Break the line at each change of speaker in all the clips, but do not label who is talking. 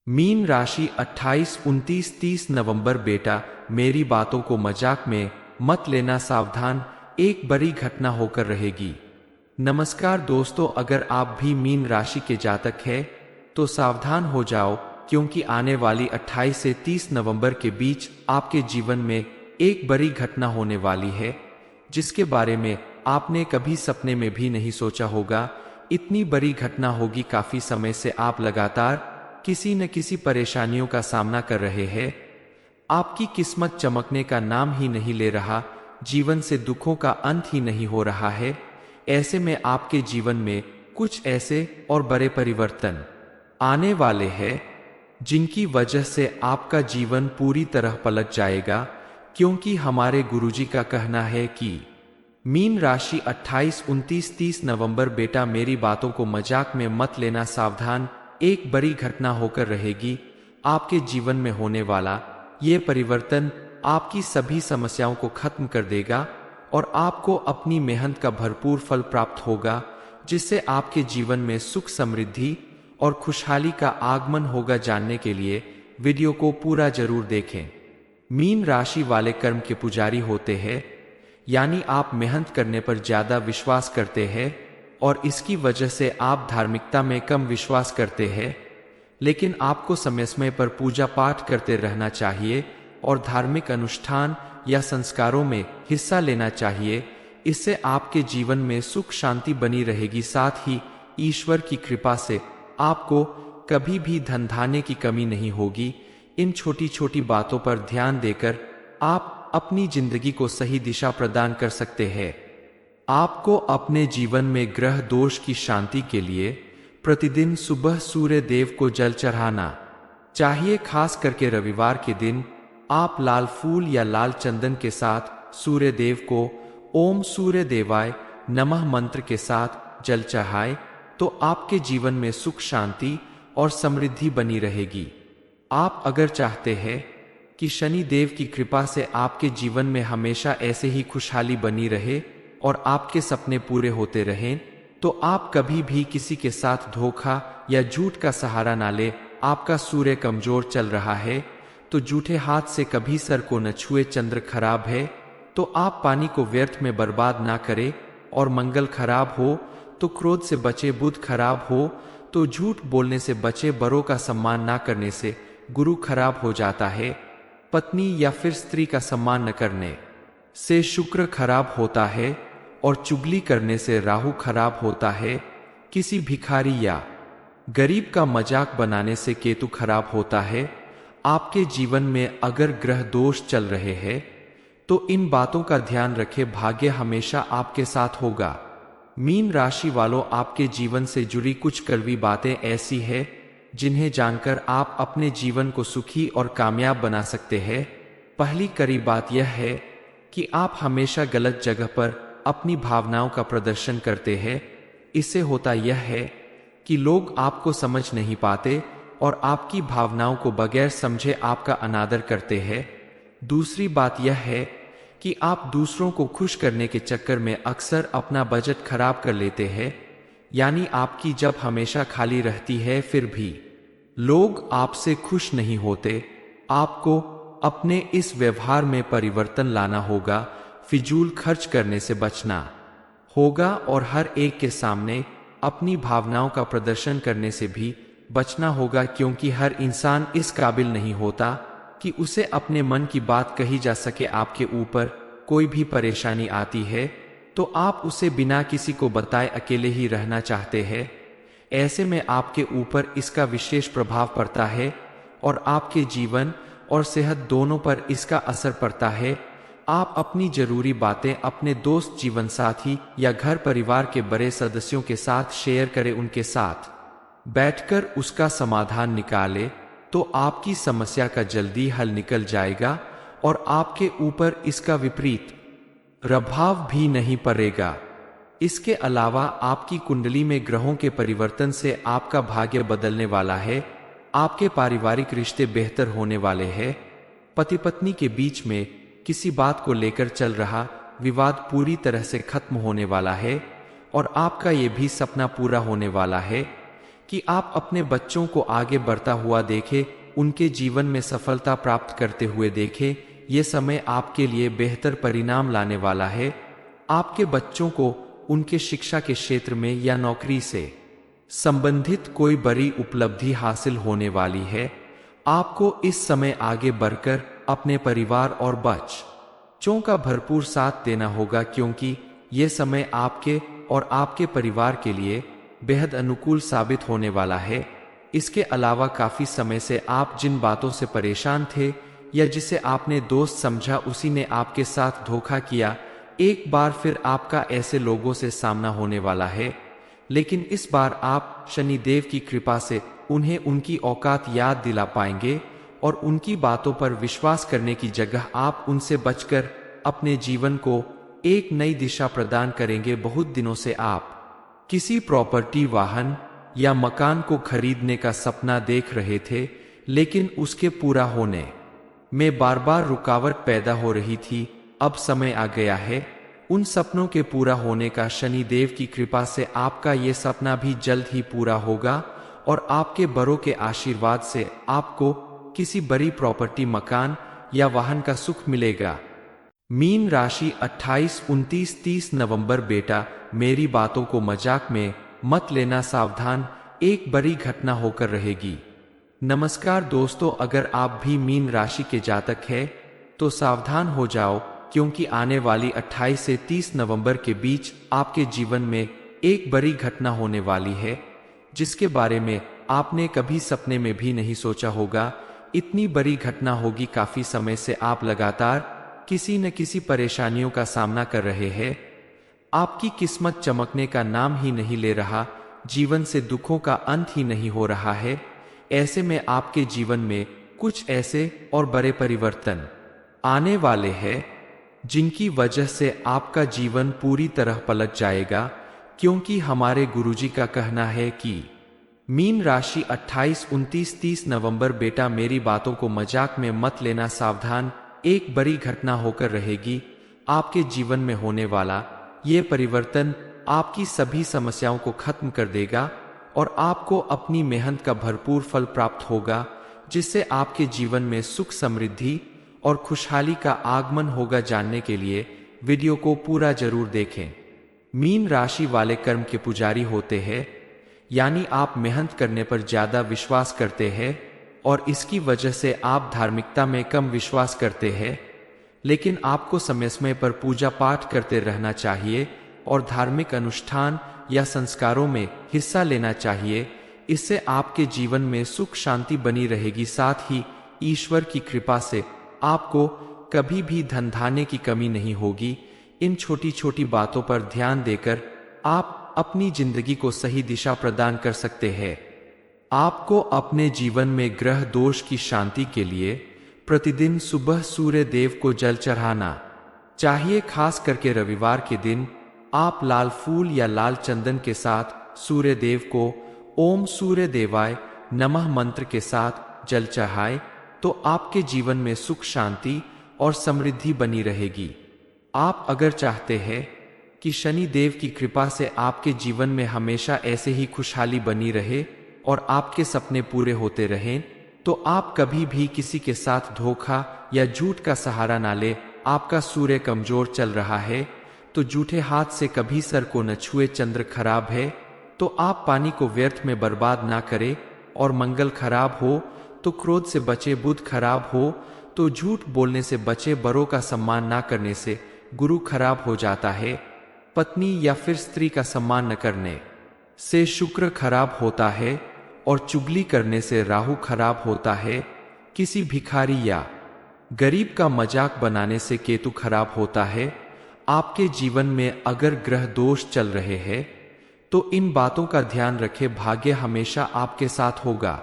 Mean राशि 28, 29, 30 नवंबर। बेटा, मेरी बातों को मजाक में मत लेना, सावधान, एक बड़ी घटना होकर रहेगी। नमस्कार दोस्तों, अगर आप भी मीन राशि के जातक हैं तो सावधान हो जाओ, क्योंकि आने वाली 28 से 30 नवंबर के बीच आपके जीवन में एक बड़ी घटना होने वाली है, जिसके बारे में आपने कभी सपने में भी नहीं सोचा होगा। इतनी बड़ी घटना होगी, काफी समय से आप लगातार किसी न किसी परेशानियों का सामना कर रहे हैं। आपकी किस्मत चमकने का नाम ही नहीं ले रहा, जीवन से दुखों का अंत ही नहीं हो रहा है। ऐसे में आपके जीवन में कुछ ऐसे और बड़े परिवर्तन आने वाले हैं जिनकी वजह से आपका जीवन पूरी तरह पलट जाएगा, क्योंकि हमारे गुरुजी का कहना है कि मीन राशि 28, 29, 30 नवंबर। बेटा, मेरी बातों को मजाक में मत लेना, सावधान, एक बड़ी घटना होकर रहेगी। आपके जीवन में होने वाला ये परिवर्तन आपकी सभी समस्याओं को खत्म कर देगा और आपको अपनी मेहनत का भरपूर फल प्राप्त होगा, जिससे आपके जीवन में सुख, समृद्धि और खुशहाली का आगमन होगा। जानने के लिए वीडियो को पूरा जरूर देखें। मीन राशि वाले कर्म के पुजारी होते हैं, यानी आप मेहनत करने पर ज्यादा विश्वास करते हैं और इसकी वजह से आप धार्मिकता में कम विश्वास करते हैं। लेकिन आपको समय समय पर पूजा पाठ करते रहना चाहिए और धार्मिक अनुष्ठान या संस्कारों में हिस्सा लेना चाहिए। इससे आपके जीवन में सुख शांति बनी रहेगी। साथ ही ईश्वर की कृपा से आपको कभी भी धन धान्य की कमी नहीं होगी। इन छोटी छोटी बातों पर ध्यान देकर आप अपनी जिंदगी को सही दिशा प्रदान कर सकते हैं। आपको अपने जीवन में ग्रह दोष की शांति के लिए प्रतिदिन सुबह सूर्य देव को जल चढ़ाना चाहिए। खास करके रविवार के दिन आप लाल फूल या लाल चंदन के साथ सूर्य देव को ओम सूर्य देवाय नमः मंत्र के साथ जल चढ़ाए तो आपके जीवन में सुख, शांति और समृद्धि बनी रहेगी। आप अगर चाहते हैं कि शनि देव की कृपा से आपके जीवन में हमेशा ऐसे ही खुशहाली बनी रहे और आपके सपने पूरे होते रहें, तो आप कभी भी किसी के साथ धोखा या झूठ का सहारा ना ले। आपका सूर्य कमजोर चल रहा है तो झूठे हाथ से कभी सर को न छुए। चंद्र खराब है तो आप पानी को व्यर्थ में बर्बाद ना करें और मंगल खराब हो तो क्रोध से बचे। बुध खराब हो तो झूठ बोलने से बचे। बड़ों का सम्मान ना करने से गुरु खराब हो जाता है। पत्नी या फिर स्त्री का सम्मान न करने से शुक्र खराब होता है और चुगली करने से राहु खराब होता है। किसी भिखारी या गरीब का मजाक बनाने से केतु खराब होता है। आपके जीवन में अगर ग्रह दोष चल रहे हैं तो इन बातों का ध्यान रखें, भाग्य हमेशा आपके साथ होगा। मीन राशि वालों, आपके जीवन से जुड़ी कुछ कड़वी बातें ऐसी हैं जिन्हें जानकर आप अपने जीवन को सुखी और कामयाब बना सकते हैं। पहली कड़ी बात यह है कि आप हमेशा गलत जगह पर अपनी भावनाओं का प्रदर्शन करते हैं। इससे होता यह है कि लोग आपको समझ नहीं पाते और आपकी भावनाओं को बगैर समझे आपका अनादर करते हैं। दूसरी बात यह है कि आप दूसरों को खुश करने के चक्कर में अक्सर अपना बजट खराब कर लेते हैं, यानी आपकी जब हमेशा खाली रहती है फिर भी लोग आपसे खुश नहीं होते। आपको अपने इस व्यवहार में परिवर्तन लाना होगा, फिजूल खर्च करने से बचना होगा और हर एक के सामने अपनी भावनाओं का प्रदर्शन करने से भी बचना होगा, क्योंकि हर इंसान इस काबिल नहीं होता कि उसे अपने मन की बात कही जा सके। आपके ऊपर कोई भी परेशानी आती है तो आप उसे बिना किसी को बताए अकेले ही रहना चाहते हैं। ऐसे में आपके ऊपर इसका विशेष प्रभाव पड़ता है और आपके जीवन और सेहत दोनों पर इसका असर पड़ता है। आप अपनी जरूरी बातें अपने दोस्त, जीवन साथी या घर परिवार के बड़े सदस्यों के साथ शेयर करें। उनके साथ बैठकर उसका समाधान निकालें तो आपकी समस्या का जल्दी हल निकल जाएगा और आपके ऊपर इसका विपरीत प्रभाव भी नहीं पड़ेगा। इसके अलावा आपकी कुंडली में ग्रहों के परिवर्तन से आपका भाग्य बदलने वाला है। आपके पारिवारिक रिश्ते बेहतर होने वाले हैं। पति पत्नी के बीच में किसी बात को लेकर चल रहा विवाद पूरी तरह से खत्म होने वाला है और आपका ये भी सपना पूरा होने वाला है। कि आप अपने बच्चों को आगे बढ़ता हुआ देखें, उनके जीवन में सफलता प्राप्त करते हुए देखें। ये समय आपके लिए बेहतर परिणाम लाने वाला है। आपके बच्चों को उनके शिक्षा के क्षेत्र में या नौकरी से संबंधित कोई बड़ी उपलब्धि हासिल होने वाली है। आपको इस समय आगे बढ़कर अपने परिवार और बच्चों का भरपूर साथ देना होगा, क्योंकि ये समय आपके और आपके परिवार के लिए बेहद अनुकूल साबित होने वाला है। इसके अलावा काफी समय से आप जिन बातों से परेशान थे या जिसे आपने दोस्त समझा, उसी ने आपके साथ धोखा किया। एक बार फिर आपका ऐसे लोगों से सामना होने वाला है, लेकिन इस बार आप शनिदेव की कृपा से उन्हें उनकी औकात याद दिला पाएंगे और उनकी बातों पर विश्वास करने की जगह आप उनसे बचकर अपने जीवन को एक नई दिशा प्रदान करेंगे। बहुत दिनों से आप किसी प्रॉपर्टी, वाहन या मकान को खरीदने का सपना देख रहे थे, लेकिन उसके पूरा होने में बार बार रुकावट पैदा हो रही थी। अब समय आ गया है उन सपनों के पूरा होने का। शनिदेव की कृपा से आपका ये सपना भी जल्द ही पूरा होगा और आपके बड़ों के आशीर्वाद से आपको किसी बड़ी प्रॉपर्टी, मकान या वाहन का सुख मिलेगा। मीन राशि 28, 29, 30 नवंबर। बेटा, मेरी बातों को मजाक में मत लेना, सावधान, एक बड़ी घटना होकर रहेगी। नमस्कार दोस्तों, अगर आप भी मीन राशि के जातक हैं तो सावधान हो जाओ, क्योंकि आने वाली 28 से 30 नवंबर के बीच आपके जीवन में एक बड़ी घटना होने वाली है, जिसके बारे में आपने कभी सपने में भी नहीं सोचा होगा। इतनी बड़ी घटना होगी। काफी समय से आप लगातार किसी न किसी परेशानियों का सामना कर रहे हैं। आपकी किस्मत चमकने का नाम ही नहीं ले रहा, जीवन से दुखों का अंत ही नहीं हो रहा है। ऐसे में आपके जीवन में कुछ ऐसे और बड़े परिवर्तन आने वाले हैं जिनकी वजह से आपका जीवन पूरी तरह पलट जाएगा, क्योंकि हमारे गुरुजी का कहना है कि मीन राशि 28, 29, 30 नवंबर। बेटा, मेरी बातों को मजाक में मत लेना, सावधान, एक बड़ी घटना होकर रहेगी। आपके जीवन में होने वाला ये परिवर्तन आपकी सभी समस्याओं को खत्म कर देगा और आपको अपनी मेहनत का भरपूर फल प्राप्त होगा, जिससे आपके जीवन में सुख, समृद्धि और खुशहाली का आगमन होगा। जानने के लिए वीडियो को पूरा जरूर देखें। मीन राशि वाले कर्म के पुजारी होते हैं, यानी आप मेहनत करने पर ज्यादा विश्वास करते हैं और इसकी वजह से आप धार्मिकता में कम विश्वास करते हैं। लेकिन आपको समय समय पर पूजा पाठ करते रहना चाहिए और धार्मिक अनुष्ठान या संस्कारों में हिस्सा लेना चाहिए। इससे आपके जीवन में सुख, शांति बनी रहेगी। साथ ही ईश्वर की कृपा से आपको कभी भी धन धान्य की कमी नहीं होगी। इन छोटी छोटी बातों पर ध्यान देकर आप अपनी जिंदगी को सही दिशा प्रदान कर सकते हैं। आपको अपने जीवन में ग्रह दोष की शांति के लिए प्रतिदिन सुबह सूर्य देव को जल चढ़ाना चाहिए। खास करके रविवार के दिन आप लाल फूल या लाल चंदन के साथ सूर्य देव को ओम सूर्य देवाय नमः मंत्र के साथ जल चढ़ाएं, तो आपके जीवन में सुख, शांति और समृद्धि बनी रहेगी। आप अगर चाहते हैं कि शनि देव की कृपा से आपके जीवन में हमेशा ऐसे ही खुशहाली बनी रहे और आपके सपने पूरे होते रहें, तो आप कभी भी किसी के साथ धोखा या झूठ का सहारा ना ले। आपका सूर्य कमजोर चल रहा है तो झूठे हाथ से कभी सर को न छुए। चंद्र खराब है तो आप पानी को व्यर्थ में बर्बाद ना करें, और मंगल खराब हो तो क्रोध से बचे। बुध खराब हो तो झूठ बोलने से बचे। बड़ों का सम्मान ना करने से गुरु खराब हो जाता है। पत्नी या फिर स्त्री का सम्मान न करने से शुक्र खराब होता है और चुगली करने से राहु खराब होता है। किसी भिखारी या गरीब का मजाक बनाने से केतु खराब होता है। आपके जीवन में अगर ग्रह दोष चल रहे हैं तो इन बातों का ध्यान रखें। भाग्य हमेशा आपके साथ होगा।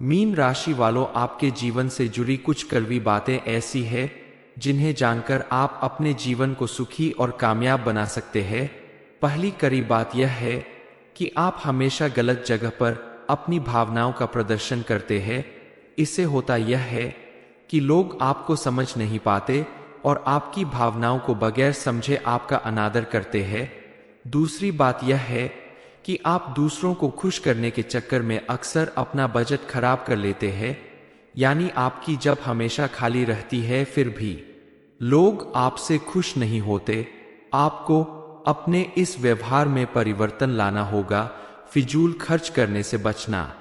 मीन राशि वालों, आपके जीवन से जुड़ी कुछ कड़वी बातें ऐसी हैं जिन्हें जानकर आप अपने जीवन को सुखी और कामयाब बना सकते हैं। पहली कड़ी बात यह है कि आप हमेशा गलत जगह पर अपनी भावनाओं का प्रदर्शन करते हैं। इससे होता यह है कि लोग आपको समझ नहीं पाते और आपकी भावनाओं को बगैर समझे आपका अनादर करते हैं। दूसरी बात यह है कि आप दूसरों को खुश करने के चक्कर में अक्सर अपना बजट खराब कर लेते हैं, यानी आपकी जब हमेशा खाली रहती है फिर भी लोग आपसे खुश नहीं होते। आपको अपने इस व्यवहार में परिवर्तन लाना होगा, फिजूल खर्च करने से बचना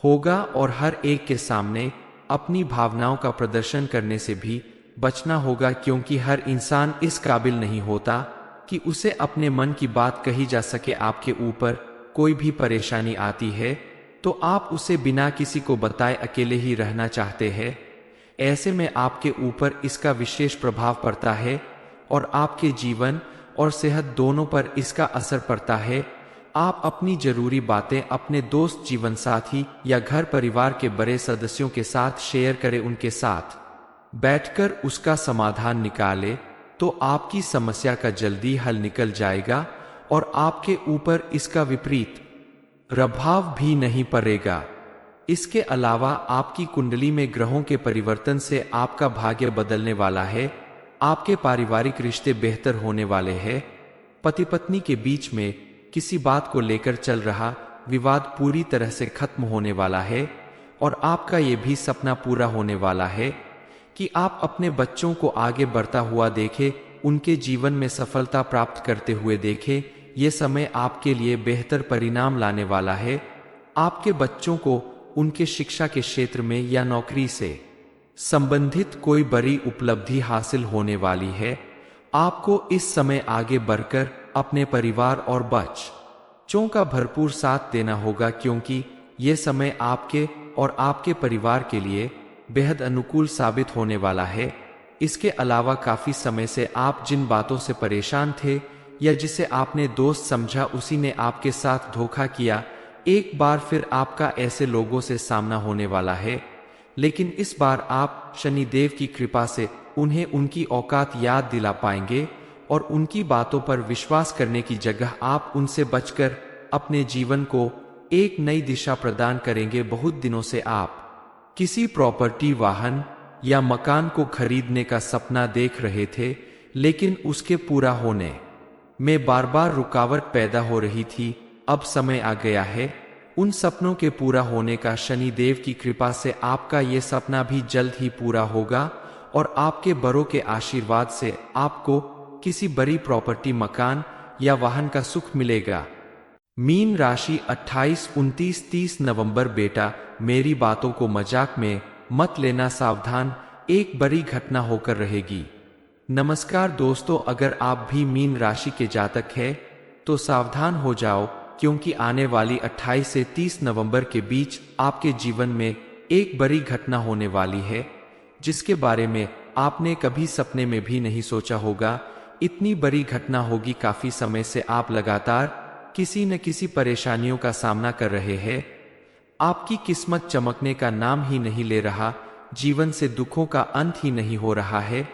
होगा और हर एक के सामने अपनी भावनाओं का प्रदर्शन करने से भी बचना होगा, क्योंकि हर इंसान इस काबिल नहीं होता कि उसे अपने मन की बात कही जा सके। आपके ऊपर कोई भी परेशानी आती है तो आप उसे बिना किसी को बताए अकेले ही रहना चाहते हैं। ऐसे में आपके ऊपर इसका विशेष प्रभाव पड़ता है और आपके जीवन और सेहत दोनों पर इसका असर पड़ता है। आप अपनी जरूरी बातें अपने दोस्त, जीवन साथी या घर परिवार के बड़े सदस्यों के साथ शेयर करें। उनके साथ बैठकर उसका समाधान निकालें तो आपकी समस्या का जल्दी हल निकल जाएगा और आपके ऊपर इसका विपरीत प्रभाव भी नहीं पड़ेगा। इसके अलावा आपकी कुंडली में ग्रहों के परिवर्तन से आपका भाग्य बदलने वाला है। आपके पारिवारिक रिश्ते बेहतर होने वाले हैं। पति पत्नी के बीच में किसी बात को लेकर चल रहा विवाद पूरी तरह से खत्म होने वाला है और आपका ये भी सपना पूरा होने वाला है कि आप अपने बच्चों को आगे बढ़ता हुआ देखें, उनके जीवन में सफलता प्राप्त करते हुए देखें। ये समय आपके लिए बेहतर परिणाम लाने वाला है। आपके बच्चों को उनके शिक्षा के क्षेत्र में या नौकरी से संबंधित कोई बड़ी उपलब्धि हासिल होने वाली है। आपको इस समय आगे बढ़कर अपने परिवार और बच्चों का भरपूर साथ देना होगा, क्योंकि ये समय आपके और आपके परिवार के लिए बेहद अनुकूल साबित होने वाला है। इसके अलावा काफी समय से आप जिन बातों से परेशान थे या जिसे आपने दोस्त समझा, उसी ने आपके साथ धोखा किया। एक बार फिर आपका ऐसे लोगों से सामना होने वाला है, लेकिन इस बार आप शनिदेव की कृपा से उन्हें उनकी औकात याद दिला पाएंगे और उनकी बातों पर विश्वास करने की जगह आप उनसे बचकर अपने जीवन को एक नई दिशा प्रदान करेंगे। बहुत दिनों से आप किसी प्रॉपर्टी, वाहन या मकान को खरीदने का सपना देख रहे थे, लेकिन उसके पूरा होने में बार बार रुकावट पैदा हो रही थी। अब समय आ गया है उन सपनों के पूरा होने का। शनिदेव की कृपा से आपका ये सपना भी जल्द ही पूरा होगा और आपके बड़ों के आशीर्वाद से आपको किसी बड़ी प्रॉपर्टी, मकान या वाहन का सुख मिलेगा। मीन राशि 28, 29, 30 नवंबर। बेटा, मेरी बातों को मजाक में मत लेना, सावधान, एक बड़ी घटना होकर रहेगी। नमस्कार दोस्तों, अगर आप भी मीन राशि के जातक हैं तो सावधान हो जाओ, क्योंकि आने वाली 28 से 30 नवंबर के बीच आपके जीवन में एक बड़ी घटना होने वाली है, जिसके बारे में आपने कभी सपने में भी नहीं सोचा होगा। इतनी बड़ी घटना होगी। काफी समय से आप लगातार किसी न किसी परेशानियों का सामना कर रहे हैं। आपकी किस्मत चमकने का नाम ही नहीं ले रहा, जीवन से दुखों का अंत ही नहीं हो रहा है।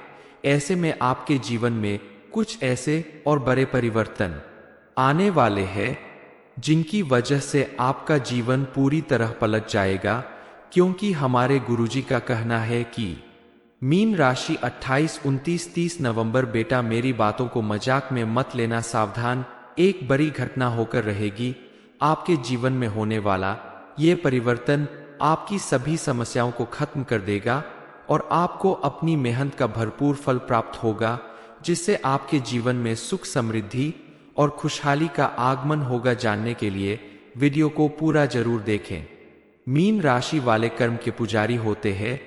ऐसे में आपके जीवन में कुछ ऐसे और बड़े परिवर्तन आने वाले हैं जिनकी वजह से आपका जीवन पूरी तरह पलट जाएगा, क्योंकि हमारे गुरुजी का कहना है कि मीन राशि 28, 29, 30 नवंबर। बेटा, मेरी बातों को मजाक में मत लेना, सावधान, एक बड़ी घटना होकर रहेगी। आपके जीवन में होने वाला ये परिवर्तन आपकी सभी समस्याओं को खत्म कर देगा और आपको अपनी मेहनत का भरपूर फल प्राप्त होगा, जिससे आपके जीवन में सुख, समृद्धि और खुशहाली का आगमन होगा। जानने के लिए वीडियो को पूरा जरूर देखें। मीन राशि वाले कर्म के पुजारी होते हैं,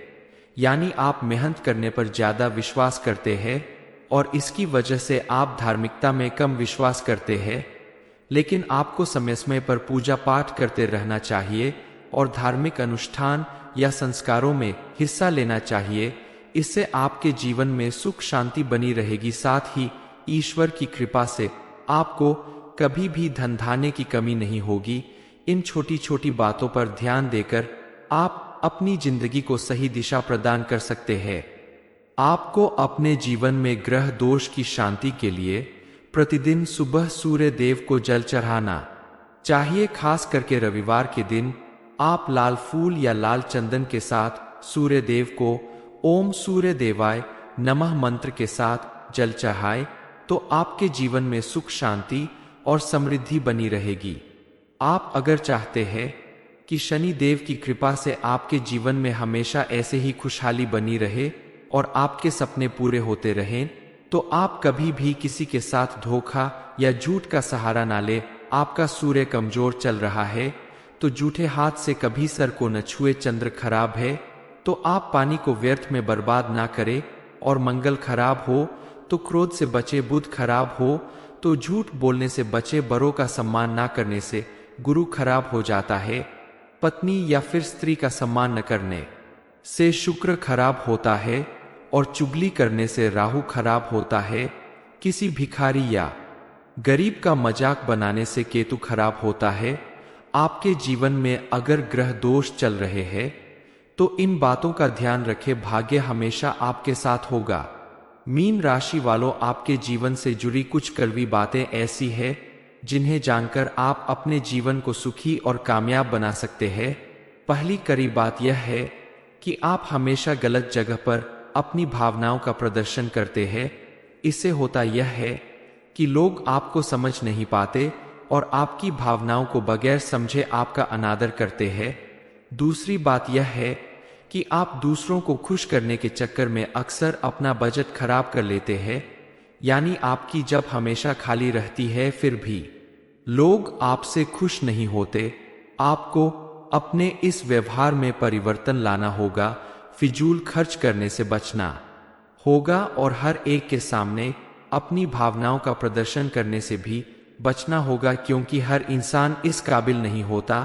यानी आप मेहनत करने पर ज्यादा विश्वास करते हैं और इसकी वजह से आप धार्मिकता में कम विश्वास करते हैं। लेकिन आपको समय समय पर पूजा पाठ करते रहना चाहिए और धार्मिक अनुष्ठान या संस्कारों में हिस्सा लेना चाहिए। इससे आपके जीवन में सुख, शांति बनी रहेगी। साथ ही ईश्वर की कृपा से आपको कभी भी धन धान्य की कमी नहीं होगी। इन छोटी छोटी बातों पर ध्यान देकर आप अपनी जिंदगी को सही दिशा प्रदान कर सकते हैं। आपको अपने जीवन में ग्रह दोष की शांति के लिए प्रतिदिन सुबह सूर्य देव को जल चढ़ाना चाहिए। खास करके रविवार के दिन आप लाल फूल या लाल चंदन के साथ सूर्य देव को ओम सूर्य देवाय नमः मंत्र के साथ जल चढ़ाए तो आपके जीवन में सुख, शांति और समृद्धि बनी रहेगी। आप अगर चाहते हैं कि शनि देव की कृपा से आपके जीवन में हमेशा ऐसे ही खुशहाली बनी रहे और आपके सपने पूरे होते रहें, तो आप कभी भी किसी के साथ धोखा या झूठ का सहारा ना ले। आपका सूर्य कमजोर चल रहा है तो झूठे हाथ से कभी सर को न छुए। चंद्र खराब है तो आप पानी को व्यर्थ में बर्बाद ना करें, और मंगल खराब हो तो क्रोध से बचे। बुध खराब हो तो झूठ बोलने से बचे। बड़ों का सम्मान ना करने से गुरु खराब हो जाता है। पत्नी या फिर स्त्री का सम्मान न करने से शुक्र खराब होता है, और चुगली करने से राहु खराब होता है। किसी भिखारी या गरीब का मजाक बनाने से केतु खराब होता है। आपके जीवन में अगर ग्रह दोष चल रहे हैं तो इन बातों का ध्यान रखें। भाग्य हमेशा आपके साथ होगा। मीन राशि वालों, आपके जीवन से जुड़ी कुछ कड़वी बातें ऐसी हैं जिन्हें जानकर आप अपने जीवन को सुखी और कामयाब बना सकते हैं। पहली कड़ी बात यह है कि आप हमेशा गलत जगह पर अपनी भावनाओं का प्रदर्शन करते हैं। इससे होता यह है कि लोग आपको समझ नहीं पाते और आपकी भावनाओं को बगैर समझे आपका अनादर करते हैं। दूसरी बात यह है कि आप दूसरों को खुश करने के चक्कर में अक्सर अपना बजट खराब कर लेते हैं, यानी आपकी जब हमेशा खाली रहती है फिर भी लोग आपसे खुश नहीं होते। आपको अपने इस व्यवहार में परिवर्तन लाना होगा। फिजूल खर्च करने से बचना होगा और हर एक के सामने अपनी भावनाओं का प्रदर्शन करने से भी बचना होगा, क्योंकि हर इंसान इस काबिल नहीं होता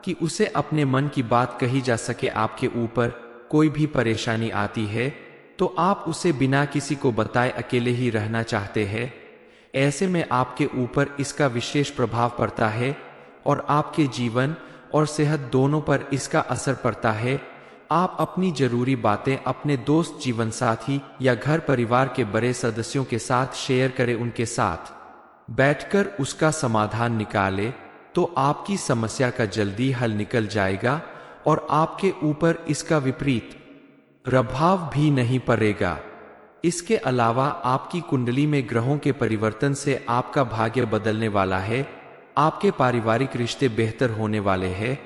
कि उसे अपने मन की बात कही जा सके। आपके ऊपर कोई भी परेशानी आती है तो आप उसे बिना किसी को बताए अकेले ही रहना चाहते हैं। ऐसे में आपके ऊपर इसका विशेष प्रभाव पड़ता है और आपके जीवन और सेहत दोनों पर इसका असर पड़ता है। आप अपनी जरूरी बातें अपने दोस्त, जीवन साथी या घर परिवार के बड़े सदस्यों के साथ शेयर करें। उनके साथ बैठकर उसका समाधान निकालें तो आपकी समस्या का जल्दी हल निकल जाएगा और आपके ऊपर इसका विपरीत प्रभाव भी नहीं पड़ेगा। इसके अलावा आपकी कुंडली में ग्रहों के परिवर्तन से आपका भाग्य बदलने वाला है। आपके पारिवारिक रिश्ते बेहतर होने वाले हैं।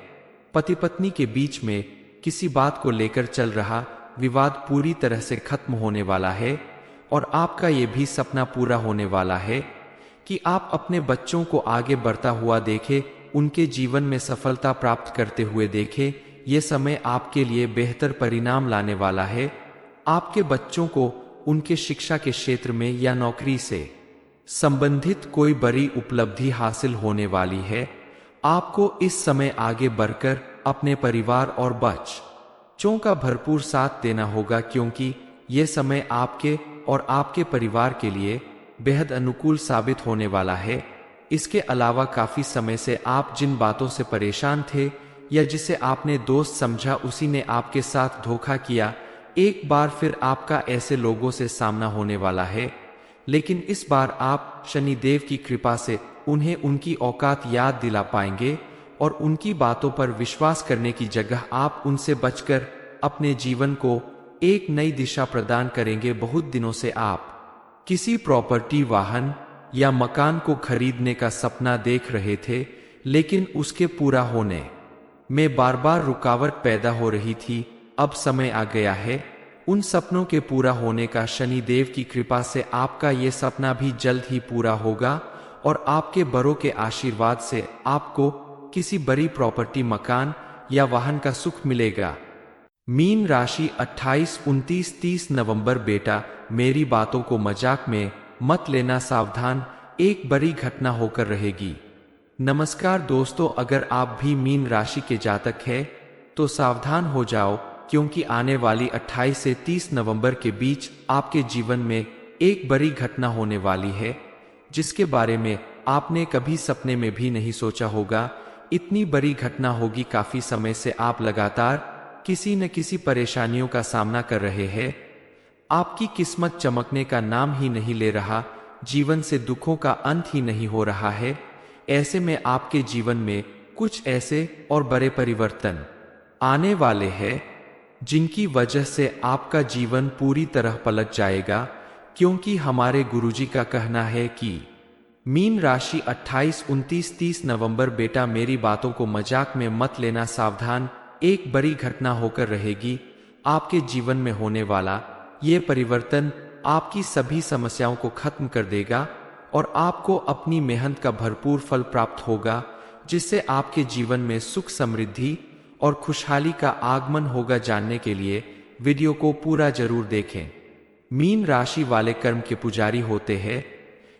पति पत्नी के बीच में किसी बात को लेकर चल रहा विवाद पूरी तरह से खत्म होने वाला है और आपका ये भी सपना पूरा होने वाला है कि आप अपने बच्चों को आगे बढ़ता हुआ देखें, उनके जीवन में सफलता प्राप्त करते हुए देखें। ये समय आपके लिए बेहतर परिणाम लाने वाला है। आपके बच्चों को उनके शिक्षा के क्षेत्र में या नौकरी से संबंधित कोई बड़ी उपलब्धि हासिल होने वाली है। आपको इस समय आगे बढ़कर अपने परिवार और बच्चों का भरपूर साथ देना होगा, क्योंकि ये समय आपके और आपके परिवार के लिए बेहद अनुकूल साबित होने वाला है। इसके अलावा काफी समय से आप जिन बातों से परेशान थे या जिसे आपने दोस्त समझा, उसी ने आपके साथ धोखा किया। एक बार फिर आपका ऐसे लोगों से सामना होने वाला है, लेकिन इस बार आप शनि देव की कृपा से उन्हें उनकी औकात याद दिला पाएंगे और उनकी बातों पर विश्वास करने की जगह आप उनसे बचकर अपने जीवन को एक नई दिशा प्रदान करेंगे। बहुत दिनों से आप किसी प्रॉपर्टी, वाहन या मकान को खरीदने का सपना देख रहे थे, लेकिन उसके पूरा होने में बार बार रुकावट पैदा हो रही थी। अब समय आ गया है उन सपनों के पूरा होने का। शनि देव की कृपा से आपका ये सपना भी जल्द ही पूरा होगा और आपके बड़ों के आशीर्वाद से आपको किसी बड़ी प्रॉपर्टी, मकान या वाहन का सुख मिलेगा। मीन राशि 28, 29, 30 नवंबर। बेटा, मेरी बातों को मजाक में मत लेना, सावधान, एक बड़ी घटना होकर रहेगी। नमस्कार दोस्तों, अगर आप भी मीन राशि के जातक हैं तो सावधान हो जाओ, क्योंकि आने वाली 28 से 30 नवंबर के बीच आपके जीवन में एक बड़ी घटना होने वाली है, जिसके बारे में आपने कभी सपने में भी नहीं सोचा होगा। इतनी बड़ी घटना होगी। काफी समय से आप लगातार किसी न किसी परेशानियों का सामना कर रहे हैं। आपकी किस्मत चमकने का नाम ही नहीं ले रहा, जीवन से दुखों का अंत ही नहीं हो रहा है। ऐसे में आपके जीवन में कुछ ऐसे और बड़े परिवर्तन आने वाले हैं जिनकी वजह से आपका जीवन पूरी तरह पलट जाएगा, क्योंकि हमारे गुरुजी का कहना है कि मीन राशि 28, 29, 30 नवंबर। बेटा मेरी बातों को मजाक में मत लेना, सावधान, एक बड़ी घटना होकर रहेगी। आपके जीवन में होने वाला ये परिवर्तन आपकी सभी समस्याओं को खत्म कर देगा और आपको अपनी मेहनत का भरपूर फल प्राप्त होगा, जिससे आपके जीवन में सुख, समृद्धि और खुशहाली का आगमन होगा। जानने के लिए वीडियो को पूरा जरूर देखें। मीन राशि वाले कर्म के पुजारी होते हैं,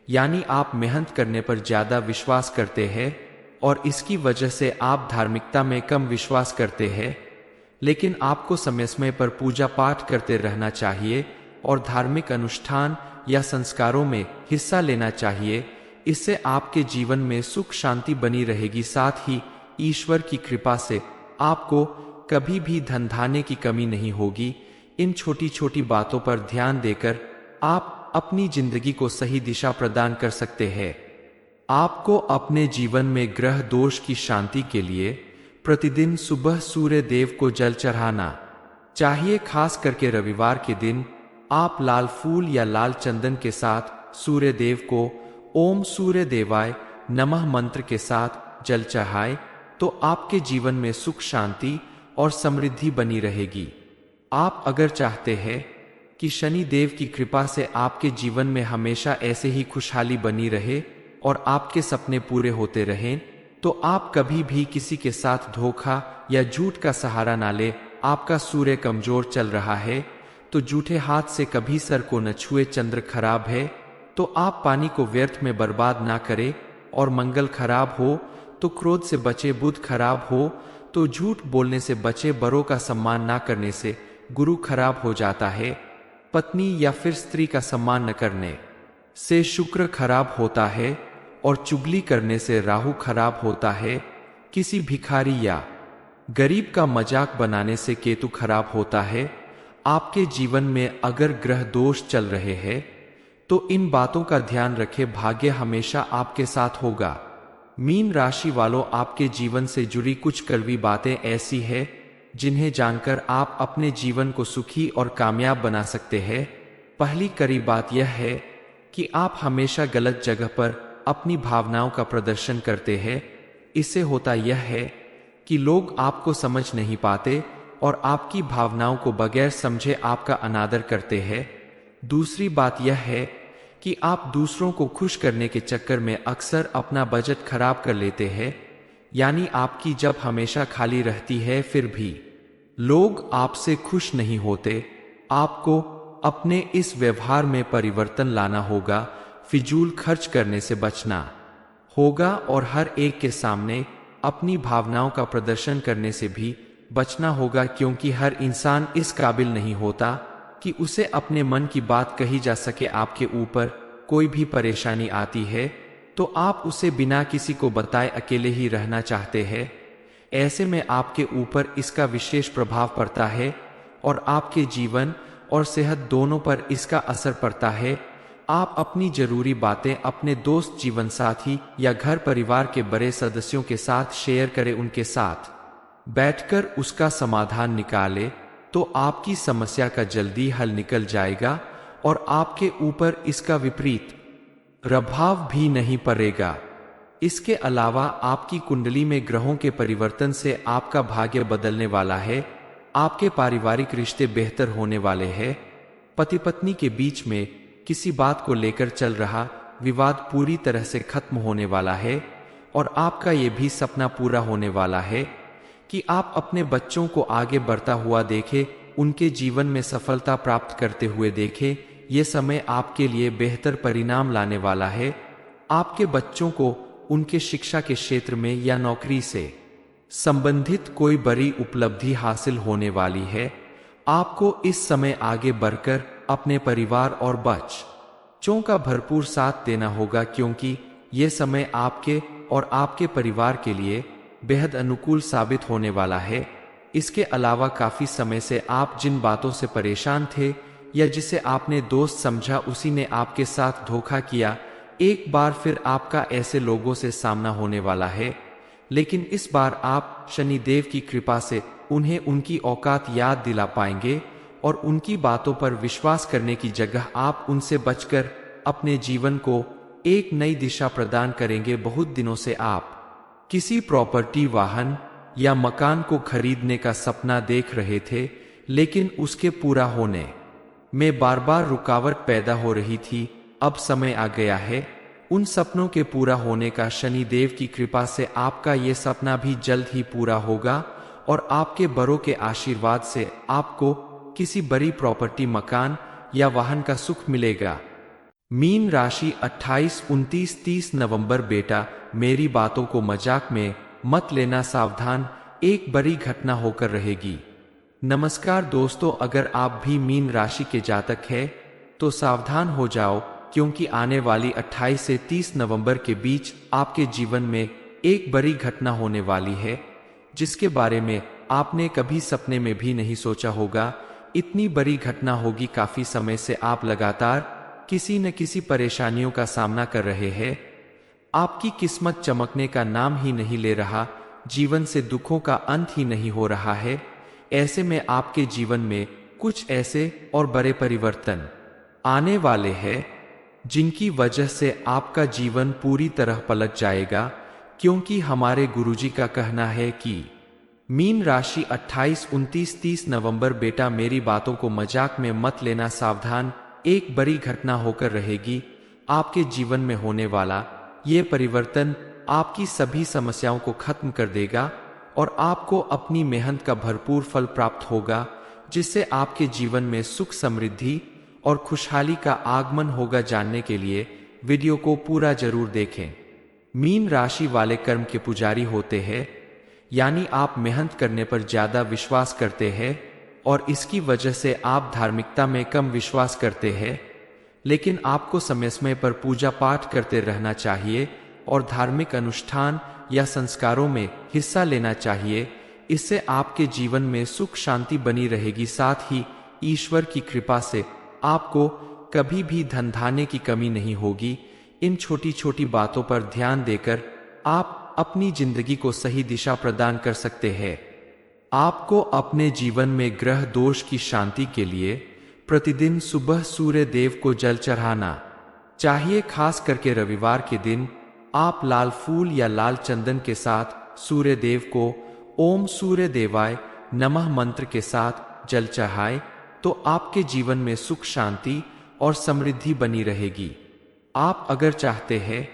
यानी आप मेहनत करने पर ज्यादा विश्वास करते हैं और इसकी वजह से आप धार्मिकता में कम विश्वास करते हैं। लेकिन आपको समय समय पर पूजा पाठ करते रहना चाहिए और धार्मिक अनुष्ठान या संस्कारों में हिस्सा लेना चाहिए। इससे आपके जीवन में सुख शांति बनी रहेगी। साथ ही ईश्वर की कृपा से आपको कभी भी धन धान्य की कमी नहीं होगी। इन छोटी छोटी बातों पर ध्यान देकर आप अपनी जिंदगी को सही दिशा प्रदान कर सकते हैं। आपको अपने जीवन में ग्रह दोष की शांति के लिए प्रतिदिन सुबह सूर्य देव को जल चढ़ाना चाहिए। खास करके रविवार के दिन आप लाल फूल या लाल चंदन के साथ सूर्य देव को ओम सूर्य देवाय नमः मंत्र के साथ जल चढ़ाएं, तो आपके जीवन में सुख शांति और समृद्धि बनी रहेगी। आप अगर चाहते हैं कि शनि देव की कृपा से आपके जीवन में हमेशा ऐसे ही खुशहाली बनी रहे और आपके सपने पूरे होते रहें, तो आप कभी भी किसी के साथ धोखा या झूठ का सहारा ना ले। आपका सूर्य कमजोर चल रहा है तो झूठे हाथ से कभी सर को न छुए। चंद्र खराब है तो आप पानी को व्यर्थ में बर्बाद ना करें और मंगल खराब हो तो क्रोध से बचे। बुध खराब हो तो झूठ बोलने से बचे। बड़ों का सम्मान ना करने से गुरु खराब हो जाता है। पत्नी या फिर स्त्री का सम्मान न करने से शुक्र खराब होता है और चुगली करने से राहु खराब होता है। किसी भिखारी या गरीब का मजाक बनाने से केतु खराब होता है। आपके जीवन में अगर ग्रह दोष चल रहे हैं तो इन बातों का ध्यान रखें। भाग्य हमेशा आपके साथ होगा। मीन राशि वालों, आपके जीवन से जुड़ी कुछ कड़वी बातें ऐसी हैं जिन्हें जानकर आप अपने जीवन को सुखी और कामयाब बना सकते हैं। पहली कड़ी बात यह है कि आप हमेशा गलत जगह पर अपनी भावनाओं का प्रदर्शन करते हैं। इससे होता यह है कि लोग आपको समझ नहीं पाते और आपकी भावनाओं को बगैर समझे आपका अनादर करते हैं। दूसरी बात यह है कि आप दूसरों को खुश करने के चक्कर में अक्सर अपना बजट खराब कर लेते हैं, यानी आपकी जब हमेशा खाली रहती है फिर भी लोग आपसे खुश नहीं होते। आपको अपने इस व्यवहार में परिवर्तन लाना होगा। फिजूल खर्च करने से बचना होगा और हर एक के सामने अपनी भावनाओं का प्रदर्शन करने से भी बचना होगा, क्योंकि हर इंसान इस काबिल नहीं होता कि उसे अपने मन की बात कही जा सके। आपके ऊपर कोई भी परेशानी आती है तो आप उसे बिना किसी को बताए अकेले ही रहना चाहते हैं। ऐसे में आपके ऊपर इसका विशेष प्रभाव पड़ता है और आपके जीवन और सेहत दोनों पर इसका असर पड़ता है। आप अपनी जरूरी बातें अपने दोस्त, जीवन साथी या घर परिवार के बड़े सदस्यों के साथ शेयर करें। उनके साथ बैठकर उसका समाधान निकालें तो आपकी समस्या का जल्दी हल निकल जाएगा और आपके ऊपर इसका विपरीत प्रभाव भी नहीं पड़ेगा। इसके अलावा आपकी कुंडली में ग्रहों के परिवर्तन से आपका भाग्य बदलने वाला है। आपके पारिवारिक रिश्ते बेहतर होने वाले हैं। पति पत्नी के बीच में किसी बात को लेकर चल रहा विवाद पूरी तरह से खत्म होने वाला है और आपका ये भी सपना पूरा होने वाला है कि आप अपने बच्चों को आगे बढ़ता हुआ देखें, उनके जीवन में सफलता प्राप्त करते हुए देखें। ये समय आपके लिए बेहतर परिणाम लाने वाला है। आपके बच्चों को उनके शिक्षा के क्षेत्र में या नौकरी से संबंधित कोई बड़ी उपलब्धि हासिल होने वाली है। आपको इस समय आगे बढ़कर अपने परिवार और बच्चों का भरपूर साथ देना होगा, क्योंकि ये समय आपके और आपके परिवार के लिए बेहद अनुकूल साबित होने वाला है। इसके अलावा काफी समय से आप जिन बातों से परेशान थे या जिसे आपने दोस्त समझा, उसी ने आपके साथ धोखा किया। एक बार फिर आपका ऐसे लोगों से सामना होने वाला है, लेकिन इस बार आप शनिदेव की कृपा से उन्हें उनकी औकात याद दिला पाएंगे और उनकी बातों पर विश्वास करने की जगह आप उनसे बचकर अपने जीवन को एक नई दिशा प्रदान करेंगे। बहुत दिनों से आप किसी प्रॉपर्टी, वाहन या मकान को खरीदने का सपना देख रहे थे, लेकिन उसके पूरा होने में बार बार रुकावट पैदा हो रही थी। अब समय आ गया है उन सपनों के पूरा होने का। शनि देव की कृपा से आपका ये सपना भी जल्द ही पूरा होगा और आपके बड़ों के आशीर्वाद से आपको किसी बड़ी प्रॉपर्टी, मकान या वाहन का सुख मिलेगा। मीन राशि 28, 29, 30 नवंबर। बेटा, मेरी बातों को मजाक में मत लेना, सावधान, एक बड़ी घटना होकर रहेगी। नमस्कार दोस्तों, अगर आप भी मीन राशि के जातक हैं तो सावधान हो जाओ, क्योंकि आने वाली 28 से 30 नवंबर के बीच आपके जीवन में एक बड़ी घटना होने वाली है, जिसके बारे में आपने कभी सपने में भी नहीं सोचा होगा। इतनी बड़ी घटना होगी। काफी समय से आप लगातार किसी न किसी परेशानियों का सामना कर रहे हैं। आपकी किस्मत चमकने का नाम ही नहीं ले रहा, जीवन से दुखों का अंत ही नहीं हो रहा है। ऐसे में आपके जीवन में कुछ ऐसे और बड़े परिवर्तन आने वाले हैं जिनकी वजह से आपका जीवन पूरी तरह पलट जाएगा, क्योंकि हमारे गुरुजी का कहना है कि मीन राशि 28, 29, 30 नवंबर। बेटा, मेरी बातों को मजाक में मत लेना, सावधान, एक बड़ी घटना होकर रहेगी। आपके जीवन में होने वाला ये परिवर्तन आपकी सभी समस्याओं को खत्म कर देगा और आपको अपनी मेहनत का भरपूर फल प्राप्त होगा, जिससे आपके जीवन में सुख, समृद्धि और खुशहाली का आगमन होगा। जानने के लिए वीडियो को पूरा जरूर देखें। मीन राशि वाले कर्म के पुजारी होते हैं, यानी आप मेहनत करने पर ज्यादा विश्वास करते हैं और इसकी वजह से आप धार्मिकता में कम विश्वास करते हैं। लेकिन आपको समय समय पर पूजा पाठ करते रहना चाहिए और धार्मिक अनुष्ठान या संस्कारों में हिस्सा लेना चाहिए। इससे आपके जीवन में सुख, शांति बनी रहेगी। साथ ही ईश्वर की कृपा से आपको कभी भी धन धान्य की कमी नहीं होगी। इन छोटी छोटी बातों पर ध्यान देकर आप अपनी जिंदगी को सही दिशा प्रदान कर सकते हैं। आपको अपने जीवन में ग्रह दोष की शांति के लिए प्रतिदिन सुबह सूर्य देव को जल चढ़ाना चाहिए। खास करके रविवार के दिन आप लाल फूल या लाल चंदन के साथ सूर्य देव को ओम सूर्य देवाय नमः मंत्र के साथ जल चढ़ाएं, तो आपके जीवन में सुख, शांति और समृद्धि बनी रहेगी। आप अगर चाहते हैं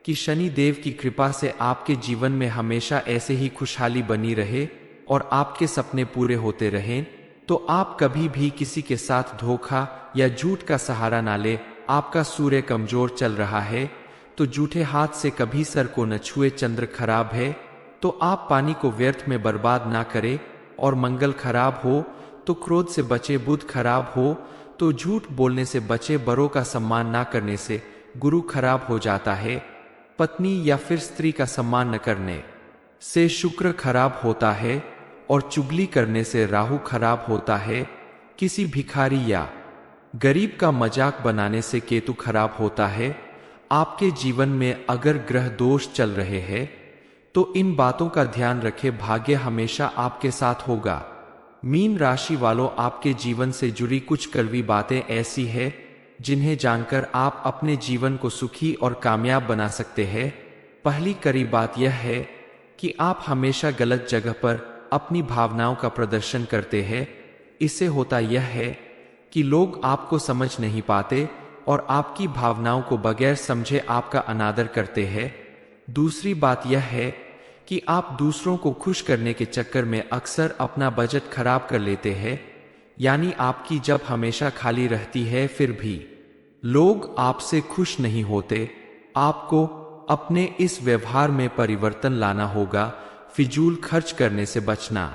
कि शनि देव की कृपा से आपके जीवन में हमेशा ऐसे ही खुशहाली बनी रहे और आपके सपने पूरे होते रहें, तो आप कभी भी किसी के साथ धोखा या झूठ का सहारा ना ले। आपका सूर्य कमजोर चल रहा है तो झूठे हाथ से कभी सर को न छुए। चंद्र खराब है तो आप पानी को व्यर्थ में बर्बाद ना करें, और मंगल खराब हो तो क्रोध से बचे। बुध खराब हो तो झूठ बोलने से बचे। बड़ों का सम्मान ना करने से गुरु खराब हो जाता है। पत्नी या फिर स्त्री का सम्मान न करने से शुक्र खराब होता है और चुगली करने से राहु खराब होता है। किसी भिखारी या गरीब का मजाक बनाने से केतु खराब होता है। आपके जीवन में अगर ग्रह दोष चल रहे हैं तो इन बातों का ध्यान रखें। भाग्य हमेशा आपके साथ होगा। मीन राशि वालों, आपके जीवन से जुड़ी कुछ कड़वी बातें ऐसी हैं जिन्हें जानकर आप अपने जीवन को सुखी और कामयाब बना सकते हैं। पहली कड़ी बात यह है कि आप हमेशा गलत जगह पर अपनी भावनाओं का प्रदर्शन करते हैं। इससे होता यह है कि लोग आपको समझ नहीं पाते और आपकी भावनाओं को बगैर समझे आपका अनादर करते हैं। दूसरी बात यह है कि आप दूसरों को खुश करने के चक्कर में अक्सर अपना बजट खराब कर लेते हैं, यानी आपकी जब हमेशा खाली रहती है फिर भी लोग आपसे खुश नहीं होते। आपको अपने इस व्यवहार में परिवर्तन लाना होगा। फिजूल खर्च करने से बचना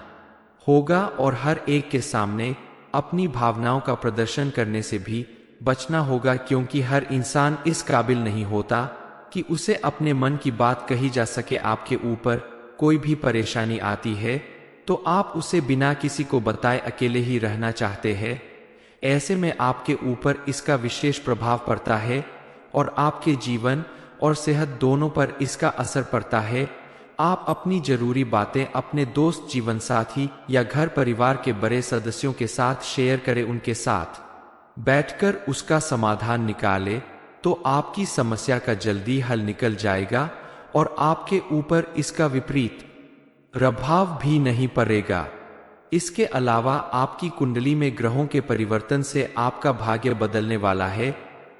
होगा और हर एक के सामने अपनी भावनाओं का प्रदर्शन करने से भी बचना होगा, क्योंकि हर इंसान इस काबिल नहीं होता कि उसे अपने मन की बात कही जा सके। आपके ऊपर कोई भी परेशानी आती है तो आप उसे बिना किसी को बताए अकेले ही रहना चाहते हैं। ऐसे में आपके ऊपर इसका विशेष प्रभाव पड़ता है और आपके जीवन और सेहत दोनों पर इसका असर पड़ता है। आप अपनी जरूरी बातें अपने दोस्त, जीवन साथी या घर परिवार के बड़े सदस्यों के साथ शेयर करें। उनके साथ बैठकर उसका समाधान निकालें। तो आपकी समस्या का जल्दी हल निकल जाएगा और आपके ऊपर इसका विपरीत प्रभाव भी नहीं पड़ेगा। इसके अलावा आपकी कुंडली में ग्रहों के परिवर्तन से आपका भाग्य बदलने वाला है।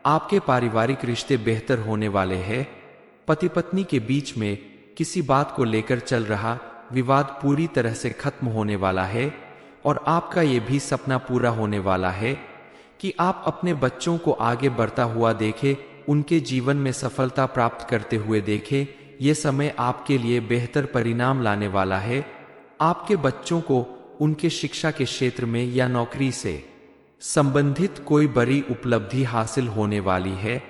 आपके पारिवारिक रिश्ते बेहतर होने वाले हैं। पति पत्नी के बीच में किसी बात को लेकर चल रहा विवाद पूरी तरह से खत्म होने वाला है और आपका ये भी सपना पूरा होने वाला है कि आप अपने बच्चों को आगे बढ़ता हुआ देखें, उनके जीवन में सफलता प्राप्त करते हुए देखें। ये समय आपके लिए बेहतर परिणाम लाने वाला है। आपके बच्चों को उनके शिक्षा के क्षेत्र में या नौकरी से संबंधित कोई बड़ी उपलब्धि हासिल होने वाली है।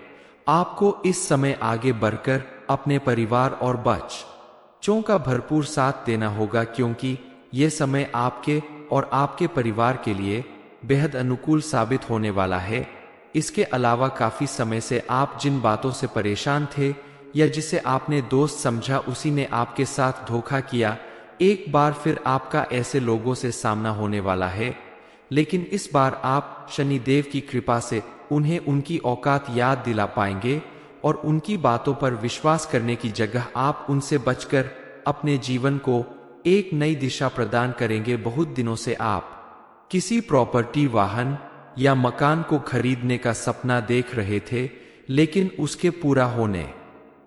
आपको इस समय आगे बढ़कर अपने परिवार और बच्चों का भरपूर साथ देना होगा, क्योंकि यह समय आपके और आपके परिवार के लिए बेहद अनुकूल साबित होने वाला है। इसके अलावा काफी समय से आप जिन बातों से परेशान थे या जिसे आपने दोस्त समझा, उसी ने आपके साथ धोखा किया। एक बार फिर आपका ऐसे लोगों से सामना होने वाला है, लेकिन इस बार आप शनिदेव की कृपा से उन्हें उनकी औकात याद दिला पाएंगे और उनकी बातों पर विश्वास करने की जगह आप उनसे बचकर अपने जीवन को एक नई दिशा प्रदान करेंगे। बहुत दिनों से आप किसी प्रॉपर्टी, वाहन या मकान को खरीदने का सपना देख रहे थे, लेकिन उसके पूरा होने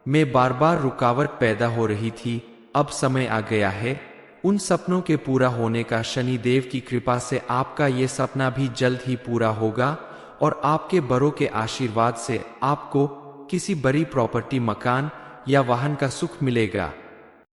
में बार बार रुकावट पैदा हो रही थी। अब समय आ गया है उन सपनों के पूरा होने का। शनिदेव की कृपा से आपका ये सपना भी जल्द ही पूरा होगा और आपके बड़ों के आशीर्वाद से आपको किसी बड़ी प्रॉपर्टी, मकान या वाहन का सुख मिलेगा।